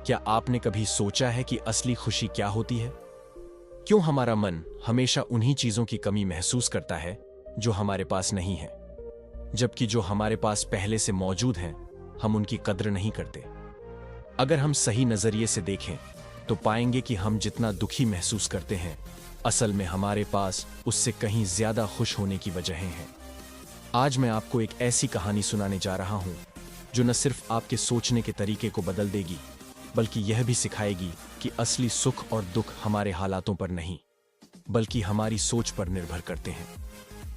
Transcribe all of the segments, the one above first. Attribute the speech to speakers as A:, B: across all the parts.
A: क्या आपने कभी सोचा है कि असली खुशी क्या होती है? क्यों हमारा मन हमेशा उन्हीं चीजों की कमी महसूस करता है जो हमारे पास नहीं है, जबकि जो हमारे पास पहले से मौजूद हैं, हम उनकी कद्र नहीं करते? अगर हम सही नजरिए से देखें तो पाएंगे कि हम जितना दुखी महसूस करते हैं, असल में हमारे पास उससे कहीं ज्यादा खुश होने की वजहें हैं। आज मैं आपको एक ऐसी कहानी सुनाने जा रहा हूं जो न सिर्फ आपके सोचने के तरीके को बदल देगी, बल्कि यह भी सिखाएगी कि असली सुख और दुख हमारे हालातों पर नहीं, बल्कि हमारी सोच पर निर्भर करते हैं।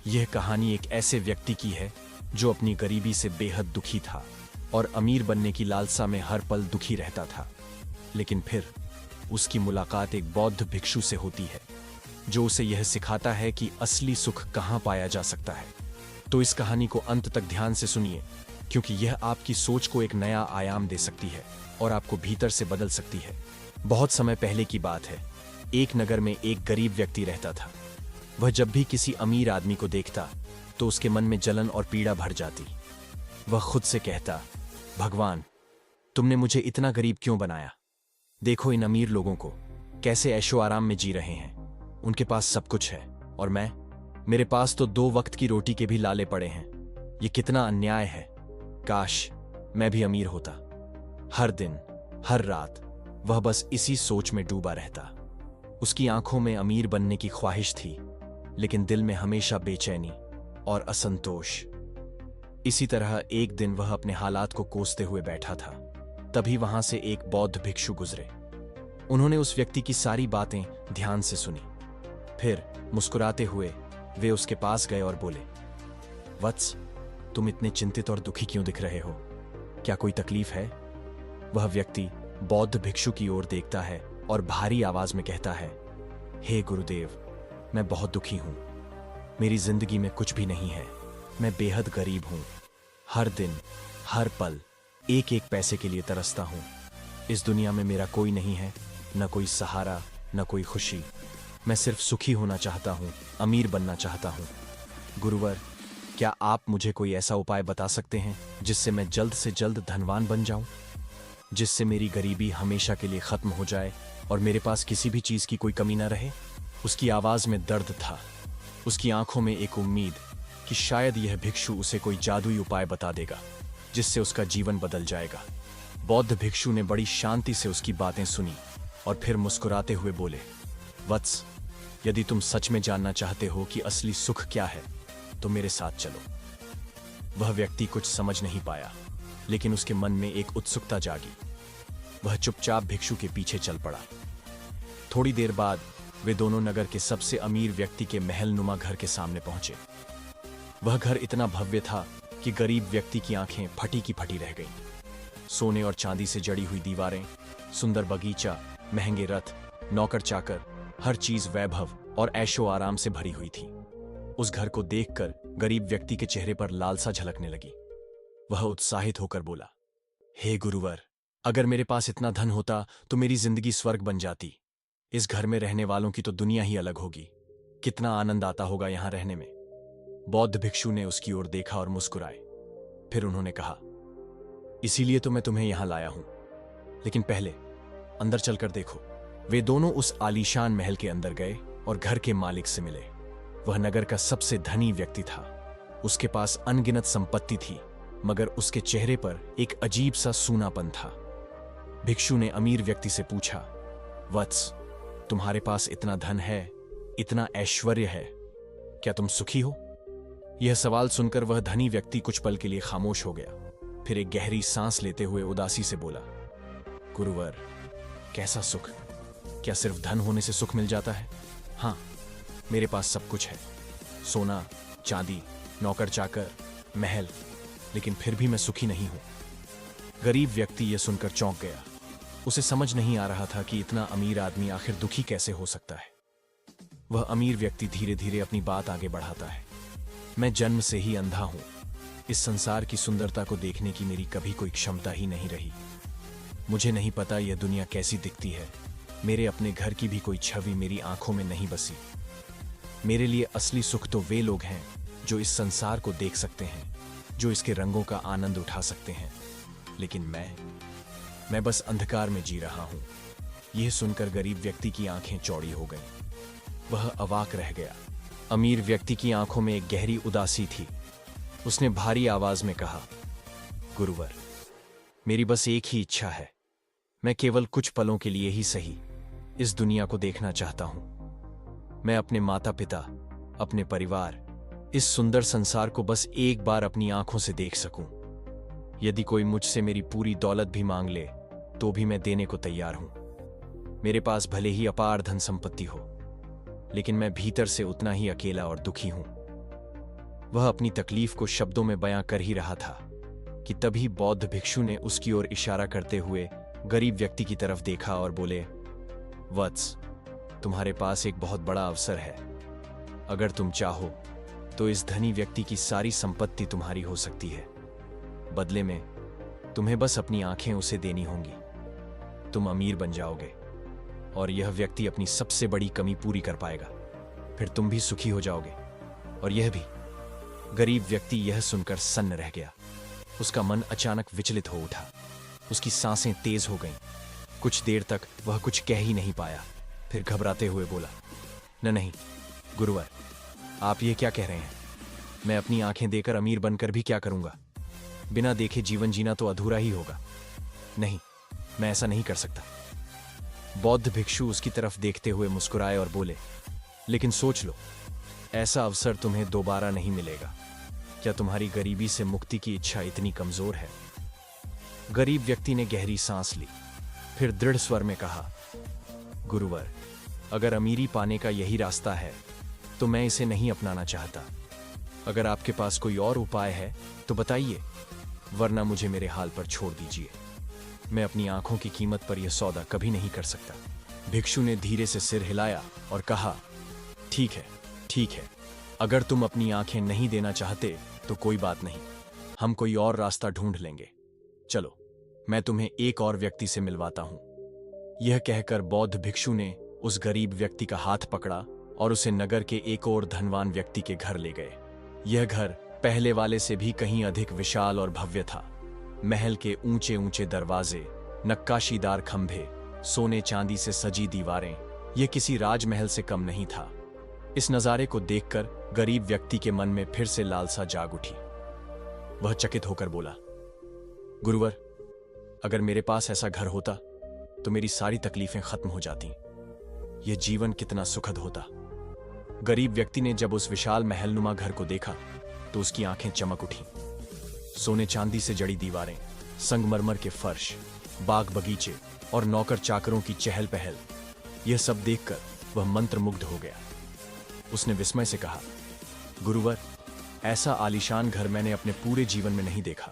A: यह कहानी एक ऐसे व्यक्ति की है जो अपनी गरीबी से बेहद दुखी था और अमीर बनने की लालसा में हर पल दुखी रहता था। लेकिन फिर उसकी मुलाकात एक बौद्ध भिक्षु से होती है जो उसे यह सिखाता है कि असली सुख कहाँ पाया जा सकता है। तो इस कहानी को अंत तक ध्यान से सुनिए, क्योंकि यह आपकी सोच को एक नया आयाम दे सकती है और आपको भीतर से बदल सकती है। बहुत समय पहले की बात है। एक नगर में एक गरीब व्यक्ति रहता था। वह जब भी किसी अमीर आदमी को देखता तो उसके मन में जलन और पीड़ा भर जाती। वह खुद से कहता, भगवान, तुमने मुझे इतना गरीब क्यों बनाया? देखो इन अमीर लोगों को, कैसे ऐशो आराम में जी रहे हैं। उनके पास सब कुछ है और मेरे पास तो 2 वक्त की रोटी के भी लाले पड़े हैं। ये कितना अन्याय है। काश मैं भी अमीर होता। हर दिन, हर रात वह बस इसी सोच में डूबा रहता। उसकी आंखों में अमीर बनने की ख्वाहिश थी, लेकिन दिल में हमेशा बेचैनी और असंतोष। इसी तरह एक दिन वह अपने हालात को कोसते हुए बैठा था। तभी वहां से एक बौद्ध भिक्षु गुजरे। उन्होंने उस व्यक्ति की सारी बातें ध्यान से सुनी। फिर मुस्कुराते हुए वे उसके पास गए और बोले, वत्स, तुम इतने चिंतित और दुखी क्यों दिख रहे हो? क्या कोई तकलीफ है? वह व्यक्ति बौद्ध भिक्षु की ओर देखता है और भारी आवाज में कहता है, हे गुरुदेव, मैं बहुत दुखी हूं। मेरी जिंदगी में कुछ भी नहीं है। मैं बेहद गरीब हूं। हर दिन, हर पल एक एक पैसे के लिए तरसता हूं। इस दुनिया में मेरा कोई नहीं है, न कोई सहारा, न कोई खुशी। मैं सिर्फ सुखी होना चाहता हूं, अमीर बनना चाहता हूं। गुरुवर, क्या आप मुझे कोई ऐसा उपाय बता सकते हैं जिससे मैं जल्द से जल्द धनवान बन जाऊं, जिससे मेरी गरीबी हमेशा के लिए खत्म हो जाए और मेरे पास किसी भी चीज की कोई कमी न रहे? उसकी आवाज में दर्द था, उसकी आंखों में एक उम्मीद कि शायद यह भिक्षु उसे कोई जादुई उपाय बता देगा जिससे उसका जीवन बदल जाएगा। बौद्ध भिक्षु ने बड़ी शांति से उसकी बातें सुनी और फिर मुस्कुराते हुए बोले, वत्स, यदि तुम सच में जानना चाहते हो कि असली सुख क्या है तो मेरे साथ चलो। वह व्यक्ति कुछ समझ नहीं पाया, लेकिन उसके मन में एक उत्सुकता जागी। वह चुपचाप भिक्षु के पीछे चल पड़ा। थोड़ी देर बाद वे दोनों नगर के सबसे अमीर व्यक्ति के महल नुमा घर के सामने पहुंचे। वह घर इतना भव्य था कि गरीब व्यक्ति की आंखें फटी की फटी रह गईं। सोने और चांदी से जड़ी हुई दीवारें, सुंदर बगीचा, महंगे रथ, नौकर चाकर, हर चीज वैभव और ऐशो आराम से भरी हुई थी। उस घर को देखकर गरीब व्यक्ति के चेहरे पर लालसा झलकने लगी। वह उत्साहित होकर बोला, हे गुरुवर, अगर मेरे पास इतना धन होता तो मेरी जिंदगी स्वर्ग बन जाती। इस घर में रहने वालों की तो दुनिया ही अलग होगी। कितना आनंद आता होगा यहां रहने में। बौद्ध भिक्षु ने उसकी ओर देखा और मुस्कुराए। फिर उन्होंने कहा, इसीलिए तो मैं तुम्हें यहां लाया हूं, लेकिन पहले अंदर चलकर देखो। वे दोनों उस आलीशान महल के अंदर गए और घर के मालिक से मिले। वह नगर का सबसे धनी व्यक्ति था। उसके पास अनगिनत संपत्ति थी, मगर उसके चेहरे पर एक अजीब सा सूनापन था। भिक्षु ने अमीर व्यक्ति से पूछा, वत्स, तुम्हारे पास इतना धन है, इतना ऐश्वर्य है, क्या तुम सुखी हो? यह सवाल सुनकर वह धनी व्यक्ति कुछ पल के लिए खामोश हो गया। फिर एक गहरी सांस लेते हुए उदासी से बोला, गुरुवर, कैसा सुख? क्या सिर्फ धन होने से सुख मिल जाता है? हाँ, मेरे पास सब कुछ है, सोना, चांदी, नौकर चाकर, महल, लेकिन फिर भी मैं सुखी नहीं हूं। गरीब व्यक्ति यह सुनकर चौंक गया। उसे समझ नहीं आ रहा था कि इतना अमीर आदमी आखिर दुखी कैसे हो सकता है। वह अमीर व्यक्ति धीरे धीरे अपनी बात आगे बढ़ाता है, मैं जन्म से ही अंधा हूं। इस संसार की सुंदरता को देखने की मेरी कभी कोई क्षमता ही नहीं रही। मुझे नहीं पता यह दुनिया कैसी दिखती है। मेरे अपने घर की भी कोई छवि मेरी आंखों में नहीं बसी। मेरे लिए असली सुख तो वे लोग हैं जो इस संसार को देख सकते हैं, जो इसके रंगों का आनंद उठा सकते हैं। लेकिन मैं बस अंधकार में जी रहा हूं। यह सुनकर गरीब व्यक्ति की आंखें चौड़ी हो गईं। वह अवाक रह गया। अमीर व्यक्ति की आंखों में एक गहरी उदासी थी। उसने भारी आवाज में कहा, गुरुवर, मेरी बस एक ही इच्छा है। मैं केवल कुछ पलों के लिए ही सही इस दुनिया को देखना चाहता हूं। मैं अपने माता पिता, अपने परिवार, इस सुंदर संसार को बस एक बार अपनी आंखों से देख सकूं। यदि कोई मुझसे मेरी पूरी दौलत भी मांग ले तो भी मैं देने को तैयार हूं। मेरे पास भले ही अपार धन संपत्ति हो, लेकिन मैं भीतर से उतना ही अकेला और दुखी हूं। वह अपनी तकलीफ को शब्दों में बयां कर ही रहा था कि तभी बौद्ध भिक्षु ने उसकी ओर इशारा करते हुए गरीब व्यक्ति की तरफ देखा और बोले, वत्स, तुम्हारे पास एक बहुत बड़ा अवसर है। अगर तुम चाहो तो इस धनी व्यक्ति की सारी संपत्ति तुम्हारी हो सकती है। बदले में तुम्हें बस अपनी आंखें उसे देनी होंगी। तुम अमीर बन जाओगे और यह व्यक्ति अपनी सबसे बड़ी कमी पूरी कर पाएगा। फिर तुम भी सुखी हो जाओगे और यह भी। गरीब व्यक्ति यह सुनकर सन्न रह गया। उसका मन अचानक विचलित हो उठा। उसकी सांसें तेज हो गईं। कुछ देर तक वह कुछ कह ही नहीं पाया। फिर घबराते हुए बोला, नहीं गुरुवर, आप ये क्या कह रहे हैं? मैं अपनी आंखें देकर अमीर बनकर भी क्या करूंगा? बिना देखे जीवन जीना तो अधूरा ही होगा। नहीं, मैं ऐसा नहीं कर सकता। बौद्ध भिक्षु उसकी तरफ देखते हुए मुस्कुराए और बोले, लेकिन सोच लो, ऐसा अवसर तुम्हें दोबारा नहीं मिलेगा। क्या तुम्हारी गरीबी से मुक्ति की इच्छा इतनी कमजोर है? गरीब व्यक्ति ने गहरी सांस ली, फिर दृढ़ स्वर में कहा, गुरुवर, अगर अमीरी पाने का यही रास्ता है तो मैं इसे नहीं अपनाना चाहता। अगर आपके पास कोई और उपाय है तो बताइए, वरना मुझे मेरे हाल पर छोड़ दीजिए। मैं अपनी आंखों की कीमत पर यह सौदा कभी नहीं कर सकता। भिक्षु ने धीरे से सिर हिलाया और कहा, ठीक है, अगर तुम अपनी आंखें नहीं देना चाहते तो कोई बात नहीं, हम कोई और रास्ता ढूंढ लेंगे। चलो, मैं तुम्हें एक और व्यक्ति से मिलवाता हूं। यह कहकर बौद्ध भिक्षु ने उस गरीब व्यक्ति का हाथ पकड़ा और उसे नगर के एक और धनवान व्यक्ति के घर ले गए। यह घर पहले वाले से भी कहीं अधिक विशाल और भव्य था। महल के ऊंचे ऊंचे दरवाजे, नक्काशीदार खंभे, सोने चांदी से सजी दीवारें, यह किसी राजमहल से कम नहीं था। इस नजारे को देखकर गरीब व्यक्ति के मन में फिर से लालसा जाग उठी। वह चकित होकर बोला, गुरुवर, अगर मेरे पास ऐसा घर होता तो मेरी सारी तकलीफें खत्म हो जाती। यह जीवन कितना सुखद होता। गरीब व्यक्ति ने जब उस विशाल महलनुमा घर को देखा तो उसकी आंखें चमक उठी। सोने चांदी से जड़ी दीवारें, संगमरमर के फर्श, बाग बगीचे और नौकर चाकरों की चहल पहल, यह सब देखकर वह मंत्रमुग्ध हो गया। उसने विस्मय से कहा, गुरुवर, ऐसा आलीशान घर मैंने अपने पूरे जीवन में नहीं देखा।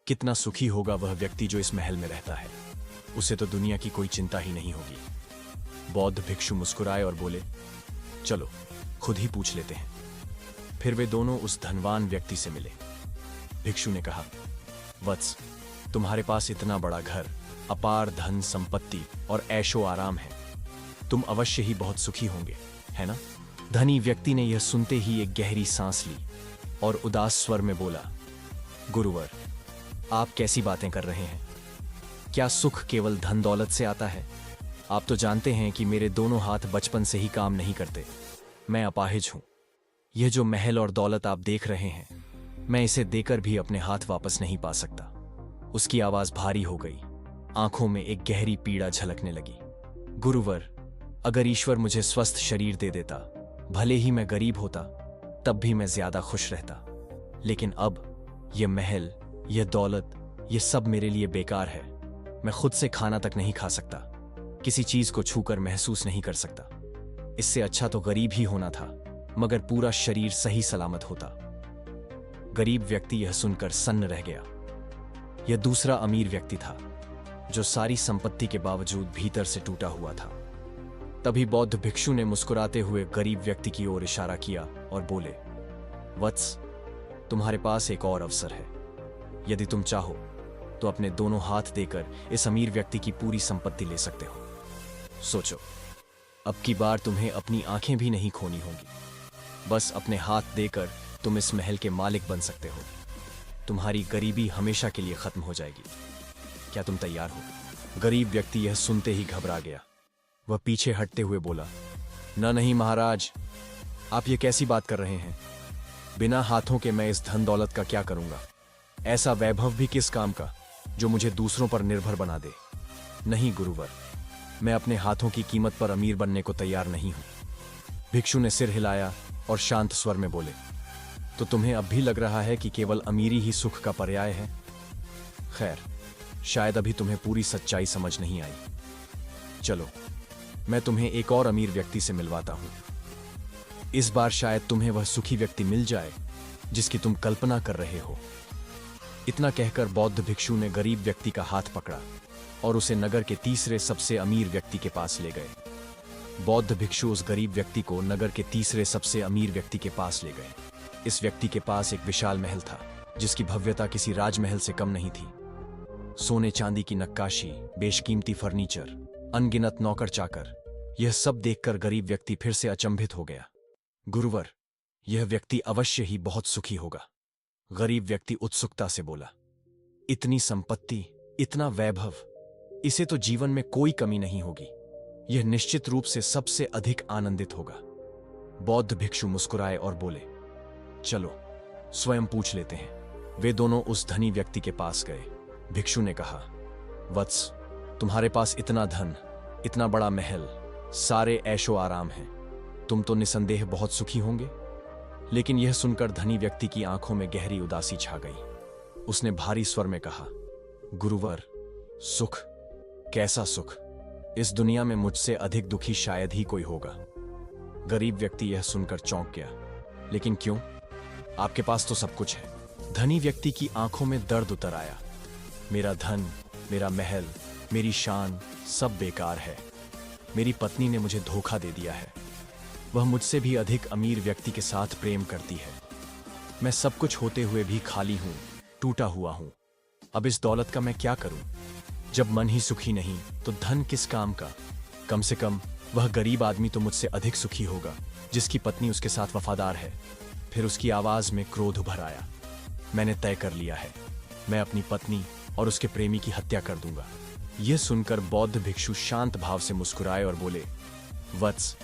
A: कितना सुखी होगा वह व्यक्ति जो इस महल में रहता है। उसे तो दुनिया की कोई चिंता ही नहीं होगी। बौद्ध भिक्षु मुस्कुराए और बोले, चलो खुद ही पूछ लेते हैं। फिर वे दोनों उस धनवान व्यक्ति से मिले। भिक्षु ने कहा, वत्स, तुम्हारे पास इतना बड़ा घर, अपार धन संपत्ति और ऐशो आराम है। तुम अवश्य ही बहुत सुखी होंगे, है ना? धनी व्यक्ति ने यह सुनते ही एक गहरी सांस ली और उदास स्वर में बोला, गुरुवर, आप कैसी बातें कर रहे हैं? क्या सुख केवल धन दौलत से आता है? आप तो जानते हैं कि मेरे दोनों हाथ बचपन से ही काम नहीं करते। मैं अपाहिज हूं। यह जो महल और दौलत आप देख रहे हैं, मैं इसे देकर भी अपने हाथ वापस नहीं पा सकता। उसकी आवाज भारी हो गई। आंखों में एक गहरी पीड़ा झलकने लगी। गुरुवर, अगर ईश्वर मुझे स्वस्थ शरीर दे देता, भले ही मैं गरीब होता, तब भी मैं ज्यादा खुश रहता। लेकिन अब यह महल, यह दौलत, यह सब मेरे लिए बेकार है। मैं खुद से खाना तक नहीं खा सकता, किसी चीज को छूकर महसूस नहीं कर सकता। इससे अच्छा तो गरीब ही होना था, मगर पूरा शरीर सही सलामत होता। गरीब व्यक्ति यह सुनकर सन्न रह गया। यह दूसरा अमीर व्यक्ति था, जो सारी संपत्ति के बावजूद भीतर से टूटा हुआ था। तभी बौद्ध भिक्षु ने मुस्कुराते हुए गरीब व्यक्ति की ओर इशारा किया और बोले, वत्स, तुम्हारे पास एक और अवसर है। यदि तुम चाहो तो अपने दोनों हाथ देकर इस अमीर व्यक्ति की पूरी संपत्ति ले सकते हो। सोचो, अब की बार तुम्हें अपनी आंखें भी नहीं खोनी होंगी। बस अपने हाथ देकर तुम इस महल के मालिक बन सकते हो। तुम्हारी गरीबी हमेशा के लिए खत्म हो जाएगी। क्या तुम तैयार हो? गरीब व्यक्ति यह सुनते ही घबरा गया। वह पीछे हटते हुए बोला, नहीं महाराज, आप ये कैसी बात कर रहे हैं? बिना हाथों के मैं इस धन दौलत का क्या करूंगा? ऐसा वैभव भी किस काम का जो मुझे दूसरों पर निर्भर बना दे? नहीं गुरुवर, मैं अपने हाथों की कीमत पर अमीर बनने को तैयार नहीं हूं। भिक्षु ने सिर हिलाया और शांत स्वर में बोले, तो तुम्हें अब भी लग रहा है कि केवल अमीरी ही सुख का पर्याय है? खैर, शायद अभी तुम्हें पूरी सच्चाई समझ नहीं आई। चलो, मैं तुम्हें एक और अमीर व्यक्ति से मिलवाता हूं। इस बार शायद तुम्हें वह सुखी व्यक्ति मिल जाए जिसकी तुम कल्पना कर रहे हो। इतना कहकर बौद्ध भिक्षु ने गरीब व्यक्ति का हाथ पकड़ा और उसे नगर के तीसरे सबसे अमीर व्यक्ति के पास ले गए। बौद्ध भिक्षु उस गरीब व्यक्ति को नगर के तीसरे सबसे अमीर व्यक्ति के पास ले गए। इस व्यक्ति के पास एक विशाल महल था जिसकी भव्यता किसी राजमहल से कम नहीं थी। सोने चांदी की नक्काशी, बेशकीमती फर्नीचर, अनगिनत नौकर चाकर, यह सब देखकर गरीब व्यक्ति फिर से अचंभित हो गया। गुरुवर, यह व्यक्ति अवश्य ही बहुत सुखी होगा। गरीब व्यक्ति उत्सुकता से बोला, इतनी संपत्ति, इतना वैभव, इसे तो जीवन में कोई कमी नहीं होगी। यह निश्चित रूप से सबसे अधिक आनंदित होगा। बौद्ध भिक्षु मुस्कुराए और बोले, चलो स्वयं पूछ लेते हैं। वे दोनों उस धनी व्यक्ति के पास गए। भिक्षु ने कहा, वत्स, तुम्हारे पास इतना धन, इतना बड़ा महल, सारे ऐशो आराम हैं, तुम तो निसंदेह बहुत सुखी होंगे। लेकिन यह सुनकर धनी व्यक्ति की आंखों में गहरी उदासी छा गई। उसने भारी स्वर में कहा, गुरुवर, सुख, कैसा सुख? इस दुनिया में मुझसे अधिक दुखी शायद ही कोई होगा। गरीब व्यक्ति यह सुनकर चौंक गया। लेकिन क्यों? आपके पास तो सब कुछ है। धनी व्यक्ति की आंखों में दर्द उतर आया। मेरा धन, मेरा महल, मेरी शान सब बेकार है। मेरी पत्नी ने मुझे धोखा दे दिया है। वह मुझसे भी अधिक अमीर व्यक्ति के साथ प्रेम करती है। मैं सब कुछ होते हुए भी खाली हूं, टूटा हुआ हूं। अब इस दौलत का मैं क्या करूं? जब मन ही सुखी नहीं तो धन किस काम का? कम से कम वह गरीब आदमी तो मुझसे अधिक सुखी होगा जिसकी पत्नी उसके साथ वफादार है। फिर उसकी आवाज में क्रोध उभर आया। मैंने तय कर लिया है, मैं अपनी पत्नी और उसके प्रेमी की हत्या कर दूंगा। यह सुनकर बौद्ध भिक्षु शांत भाव से मुस्कुराए और बोले, वत्स,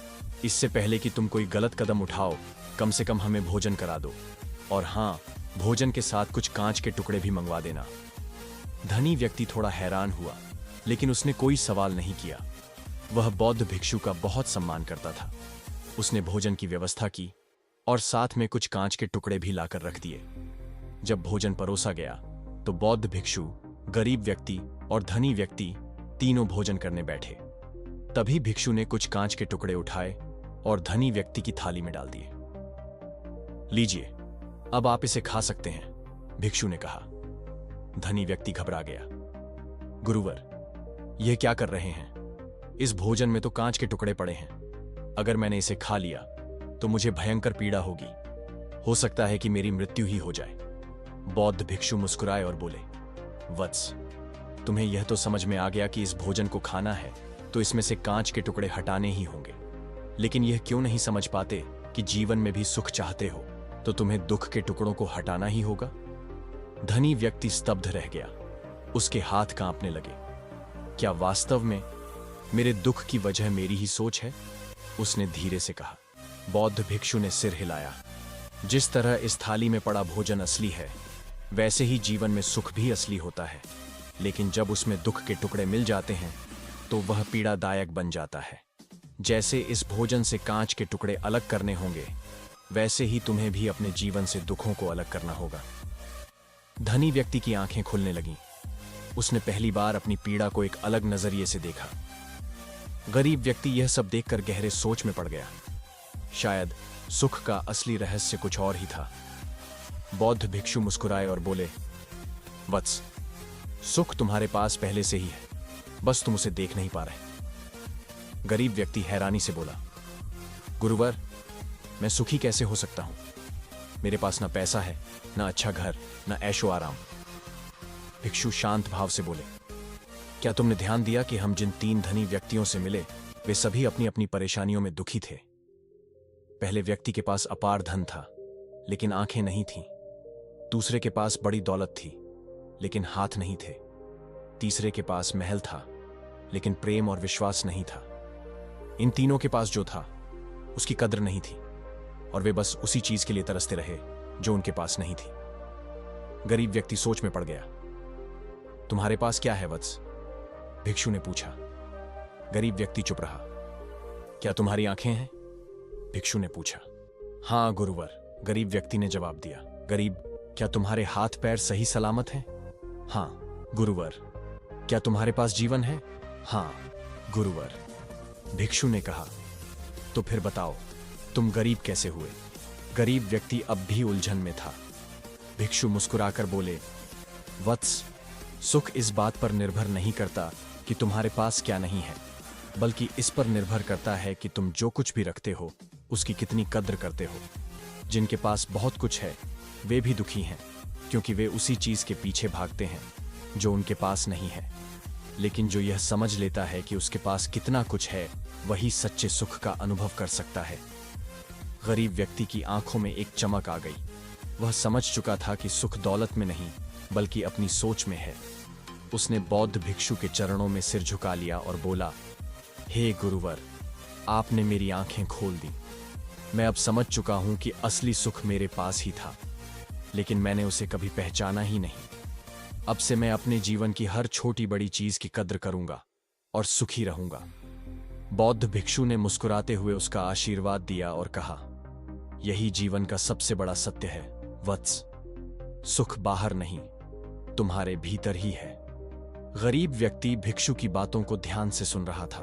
A: इससे पहले कि तुम कोई गलत कदम उठाओ, कम से कम हमें भोजन करा दो। और हां, भोजन के साथ कुछ कांच के टुकड़े भी मंगवा देना। धनी व्यक्ति थोड़ा हैरान हुआ, लेकिन उसने कोई सवाल नहीं किया। वह बौद्ध भिक्षु का बहुत सम्मान करता था। उसने भोजन की व्यवस्था की और साथ में कुछ कांच के टुकड़े भी लाकर रख दिए। जब भोजन परोसा गया तो बौद्ध भिक्षु, गरीब व्यक्ति और धनी व्यक्ति तीनों भोजन करने बैठे। तभी भिक्षु ने कुछ कांच के टुकड़े उठाए और धनी व्यक्ति की थाली में डाल दिए। लीजिए, अब आप इसे खा सकते हैं, भिक्षु ने कहा। धनी व्यक्ति घबरा गया। गुरुवर, यह क्या कर रहे हैं? इस भोजन में तो कांच के टुकड़े पड़े हैं। अगर मैंने इसे खा लिया तो मुझे भयंकर पीड़ा होगी। हो सकता है कि मेरी मृत्यु ही हो जाए। बौद्ध भिक्षु मुस्कुराए और बोले, वत्स, तुम्हें यह तो समझ में आ गया कि इस भोजन को खाना है तो इसमें से कांच के टुकड़े हटाने ही होंगे। लेकिन यह क्यों नहीं समझ पाते कि जीवन में भी सुख चाहते हो तो तुम्हें दुख के टुकड़ों को हटाना ही होगा? धनी व्यक्ति स्तब्ध रह गया। उसके हाथ कांपने लगे। क्या वास्तव में मेरे दुख की वजह मेरी ही सोच है? उसने धीरे से कहा। बौद्ध भिक्षु ने सिर हिलाया। जिस तरह इस थाली में पड़ा भोजन असली है, वैसे ही जीवन में सुख भी असली होता है। लेकिन जब उसमें दुख के टुकड़े मिल जाते हैं तो वह पीड़ादायक बन जाता है। जैसे इस भोजन से कांच के टुकड़े अलग करने होंगे, वैसे ही तुम्हें भी अपने जीवन से दुखों को अलग करना होगा। धनी व्यक्ति की आंखें खुलने लगीं। उसने पहली बार अपनी पीड़ा को एक अलग नजरिए से देखा। गरीब व्यक्ति यह सब देखकर गहरे सोच में पड़ गया। शायद सुख का असली रहस्य कुछ और ही था। बौद्ध भिक्षु मुस्कुराए और बोले, वत्स, सुख तुम्हारे पास पहले से ही है, बस तुम उसे देख नहीं पा रहे। गरीब व्यक्ति हैरानी से बोला, गुरुवर, मैं सुखी कैसे हो सकता हूं? मेरे पास ना पैसा है, ना अच्छा घर, ना ऐशो आराम। भिक्षु शांत भाव से बोले, क्या तुमने ध्यान दिया कि हम जिन 3 धनी व्यक्तियों से मिले, वे सभी अपनी अपनी परेशानियों में दुखी थे। पहले व्यक्ति के पास अपार धन था, लेकिन आंखें नहीं थीं। दूसरे के पास बड़ी दौलत थी, लेकिन हाथ नहीं थे। तीसरे के पास महल था, लेकिन प्रेम और विश्वास नहीं था। इन तीनों के पास जो था उसकी कद्र नहीं थी, और वे बस उसी चीज के लिए तरसते रहे जो उनके पास नहीं थी। गरीब व्यक्ति सोच में पड़ गया। तुम्हारे पास क्या है वत्स? भिक्षु ने पूछा। गरीब व्यक्ति चुप रहा। क्या तुम्हारी आंखें हैं? भिक्षु ने पूछा। हाँ गुरुवर, गरीब व्यक्ति ने जवाब दिया। गरीब, क्या तुम्हारे हाथ पैर सही सलामत हैं? हाँ गुरुवर। क्या तुम्हारे पास जीवन है? हाँ गुरुवर। भिक्षु ने कहा, तो फिर बताओ, तुम गरीब कैसे हुए? गरीब व्यक्ति अब भी उलझन में था। भिक्षु मुस्कुराकर बोले, वत्स, सुख इस बात पर निर्भर नहीं करता कि तुम्हारे पास क्या नहीं है, बल्कि इस पर निर्भर करता है कि तुम जो कुछ भी रखते हो उसकी कितनी कद्र करते हो। जिनके पास बहुत कुछ है वे भी दुखी हैं, क्योंकि वे उसी चीज के पीछे भागते हैं जो उनके पास नहीं है। लेकिन जो यह समझ लेता है कि उसके पास कितना कुछ है, वही सच्चे सुख का अनुभव कर सकता है। गरीब व्यक्ति की आंखों में एक चमक आ गई। वह समझ चुका था कि सुख दौलत में नहीं, बल्कि अपनी सोच में है। उसने बौद्ध भिक्षु के चरणों में सिर झुका लिया और बोला, हे गुरुवर, आपने मेरी आंखें खोल दी। मैं अब समझ चुका हूं कि असली सुख मेरे पास ही था, लेकिन मैंने उसे कभी पहचाना ही नहीं। अब से मैं अपने जीवन की हर छोटी बड़ी चीज की कद्र करूंगा और सुखी रहूंगा। बौद्ध भिक्षु ने मुस्कुराते हुए उसका आशीर्वाद दिया और कहा, यही जीवन का सबसे बड़ा सत्य है वत्स। सुख बाहर नहीं, तुम्हारे भीतर ही है। गरीब व्यक्ति भिक्षु की बातों को ध्यान से सुन रहा था।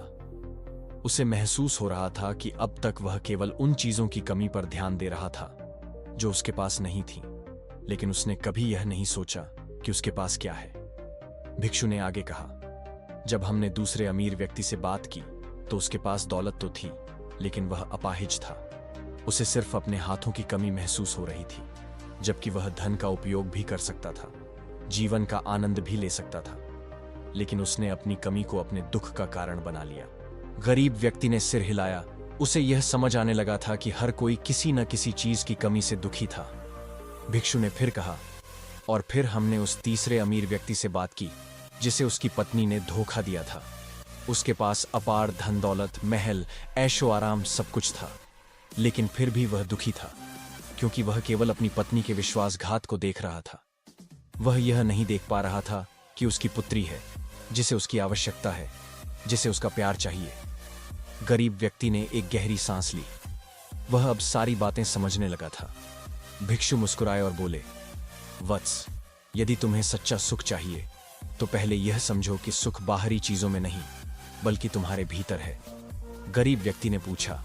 A: उसे महसूस हो रहा था कि अब तक वह केवल उन चीजों की कमी पर ध्यान दे रहा था जो उसके पास नहीं थी, लेकिन उसने कभी यह नहीं सोचा कि उसके पास क्या है। भिक्षु ने आगे कहा, जब हमने दूसरे अमीर व्यक्ति से बात की तो उसके पास दौलत तो थी, लेकिन वह अपाहिज था। उसे सिर्फ अपने हाथों की कमी महसूस हो रही थी, जबकि वह धन का उपयोग भी कर सकता था, जीवन का आनंद भी ले सकता था, लेकिन उसने अपनी कमी को अपने दुख का कारण बना लिया। गरीब व्यक्ति ने सिर हिलाया। उसे यह समझ आने लगा था कि हर कोई किसी न किसी चीज की कमी से दुखी था। भिक्षु ने फिर कहा, और फिर हमने उस तीसरे अमीर व्यक्ति से बात की जिसे उसकी पत्नी ने धोखा दिया था। उसके पास अपार धन दौलत, महल, ऐशो आराम सब कुछ था, लेकिन फिर भी वह दुखी था, क्योंकि वह केवल अपनी पत्नी के विश्वासघात को देख रहा था। वह यह नहीं देख पा रहा था कि उसकी पुत्री है जिसे उसकी आवश्यकता है, जिसे उसका प्यार चाहिए। गरीब व्यक्ति ने एक गहरी सांस ली। वह अब सारी बातें समझने लगा था। भिक्षु मुस्कुराए और बोले, वत्स, यदि तुम्हें सच्चा सुख चाहिए तो पहले यह समझो कि सुख बाहरी चीजों में नहीं, बल्कि तुम्हारे भीतर है। गरीब व्यक्ति ने पूछा,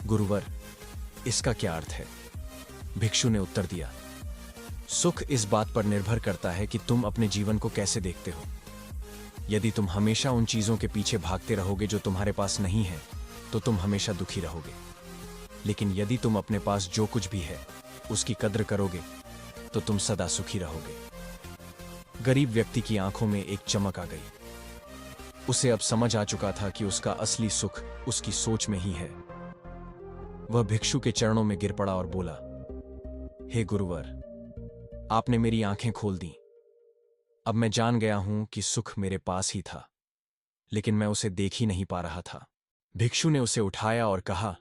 A: गुरुवर, इसका क्या अर्थ है? भिक्षु ने उत्तर दिया, सुख इस बात पर निर्भर करता है कि तुम अपने जीवन को कैसे देखते हो। यदि तुम हमेशा उन चीजों के पीछे भागते रहोगे जो तुम्हारे पास नहीं है, तो तुम हमेशा दुखी रहोगे। लेकिन यदि तुम अपने पास जो कुछ भी है उसकी कद्र करोगे, तो तुम सदा सुखी रहोगे। गरीब व्यक्ति की आंखों में एक चमक आ गई। उसे अब समझ आ चुका था कि उसका असली सुख उसकी सोच में ही है। वह भिक्षु के चरणों में गिर पड़ा और बोला, हे गुरुवर, आपने मेरी आंखें खोल दी। अब मैं जान गया हूं कि सुख मेरे पास ही था, लेकिन मैं उसे देख ही नहीं पा रहा था। भिक्षु ने उसे उठाया और कहा,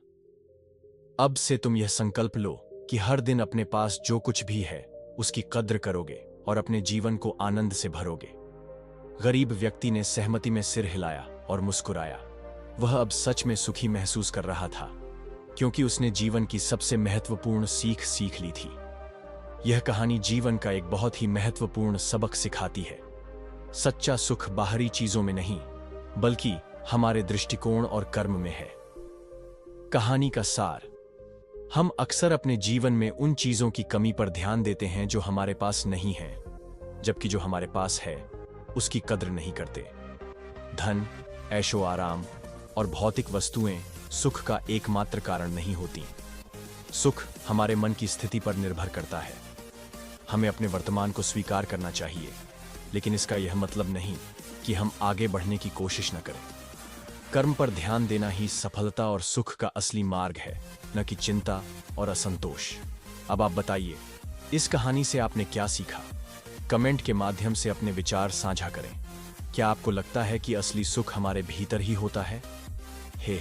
A: अब से तुम यह संकल्प लो कि हर दिन अपने पास जो कुछ भी है उसकी कद्र करोगे और अपने जीवन को आनंद से भरोगे। गरीब व्यक्ति ने सहमति में सिर हिलाया और मुस्कुराया। वह अब सच में सुखी महसूस कर रहा था, क्योंकि उसने जीवन की सबसे महत्वपूर्ण सीख ली थी। यह कहानी जीवन का एक बहुत ही महत्वपूर्ण सबक सिखाती है। सच्चा सुख बाहरी चीजों में नहीं, बल्कि हमारे दृष्टिकोण और कर्म में है। कहानी का सार, हम अक्सर अपने जीवन में उन चीजों की कमी पर ध्यान देते हैं जो हमारे पास नहीं है, जबकि जो हमारे पास है उसकी कद्र नहीं करते। धन, ऐशो आराम और भौतिक वस्तुएं सुख का एकमात्र कारण नहीं होती। सुख हमारे मन की स्थिति पर निर्भर करता है। हमें अपने वर्तमान को स्वीकार करना चाहिए, लेकिन इसका यह मतलब नहीं कि हम आगे बढ़ने की कोशिश न करें। कर्म पर ध्यान देना ही सफलता और सुख का असली मार्ग है, न कि चिंता और असंतोष। अब आप बताइए, इस कहानी से आपने क्या सीखा? कमेंट के माध्यम से अपने विचार साझा करें। क्या आपको लगता है कि असली सुख हमारे भीतर ही होता है? हे